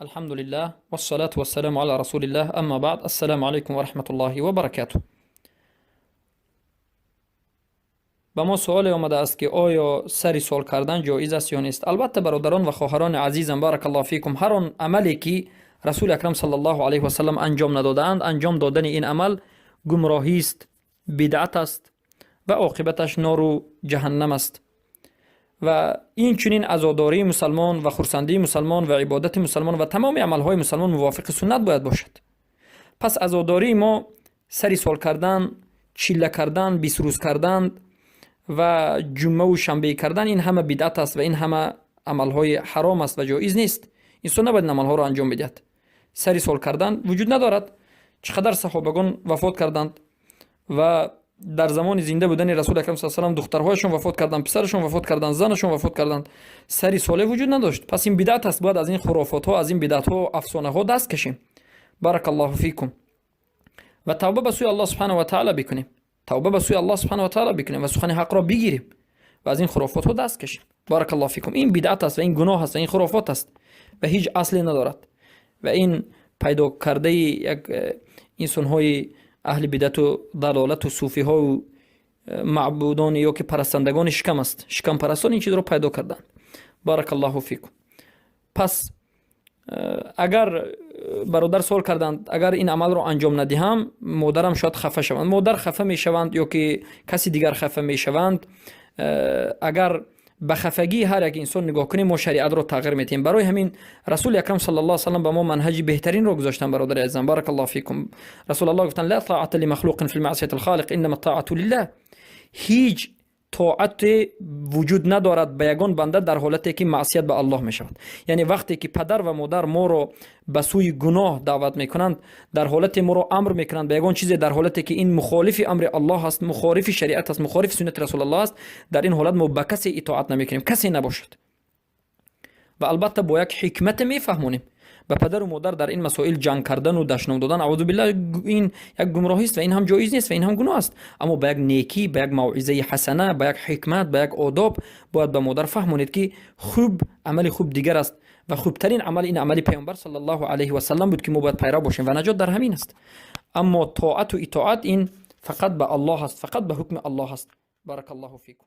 الحمد لله والصلاة والسلام على رسول الله، اما بعد. السلام علیکم و رحمت الله و برکاته. به ما سوال آمده است که آیا سری سال کردن جایز است یا نیست؟ البته برادران و خواهران عزیزم، بارک الله فیکم، هر آن عملی که رسول اکرم صلی الله علیه و سلم انجام ندادند، انجام دادن این عمل گمراهی است، بدعت است و عاقبتش نار و جهنم است. و این چنین عزاداری مسلمان و خرسندی مسلمان و عبادت مسلمان و تمام عملهای مسلمان موافق سنت باید باشد. پس عزاداری ما سری سال کردن، چیله کردن، 20 روز کردن و جمعه و شنبه کردن، این همه بدعت است و این همه عملهای حرام است و جایز نیست. انسان نباید عملها را انجام بدهد. سری سال کردن وجود ندارد. چقدر صحابگان وفات کردند و در زمان زنده بودن رسول اکرم صلی الله علیه و سلم دخترهایشون وفات کردند، پسرشون وفات کردند، زنشون وفات کردند. سری ساله وجود نداشت. پس این بدعت است. باید از این خرافات ها، از این بدعت ها و افسانه ها دست کشیم. بارک الله فیکم. و توبه به سوی الله سبحانه و تعالی بکنیم. توبه به سوی الله سبحانه و تعالی بکنیم و سخن حق را بگیریم و از این خرافات ها دست کشیم. بارک الله فیکم. این بدعت است و این گناه است و این خرافات است و هیچ اصلی ندارد و این پیدا کرده یک انسان های اهل بدعت و ضلالت و صوفی ها و معبودان یا که پرستندگان شکم است. شکم پرستان این چیز رو پیدا کردن. بارک الله فیکم. پس اگر برادر سوال کردند اگر این عمل رو انجام ندهم مادرم شاید خفه شوند. مادر خفه می شوند یا که کسی دیگر خفه می شوند. اگر به خفگی هر یک انسان نگاه کنیم ما شریعت رو تغییر میتیم. برای همین رسول اکرم صلی الله علیه و سلم به ما منهج بهترین رو گذاشتن. برادر عزیزم، بارک الله فیکم. رسول الله گفتن لا طاعت لمخلوق فی المعصیة الخالق انما الطاعت لله. هیچ طاعت وجود ندارد به یگان بنده در حالتی که معصیت به الله می شود. یعنی وقتی که پدر و مادر ما رو به سوی گناه دعوت میکنند، در حالتی ما رو امر میکنند به یگان چیزی، در حالتی که این مخالف امر الله است، مخالف شریعت است، مخالف سنت رسول الله است، در این حالت ما به کسی اطاعت نمیکنیم، کسی نباشد. و البته با یک حکمت میفهمونیم. به پدر و مادر در این مسائل جنگ کردن و دشنام دادن اعوذ بالله این یک گمراهی است و این هم جایز نیست و این هم گناه است. اما به یک نیکی، به یک موعظه حسنه، به یک حکمت، به یک آداب باید به مادر فهمونید که خوب عمل خوب دیگر است و خوبترین عمل این عمل پیامبر صلی الله علیه و سلم بود که ما باید پیرو باشیم و نجات در همین است. اما طاعت و اطاعت این فقط به الله است، فقط به حکم الله است. بارک الله فیکم.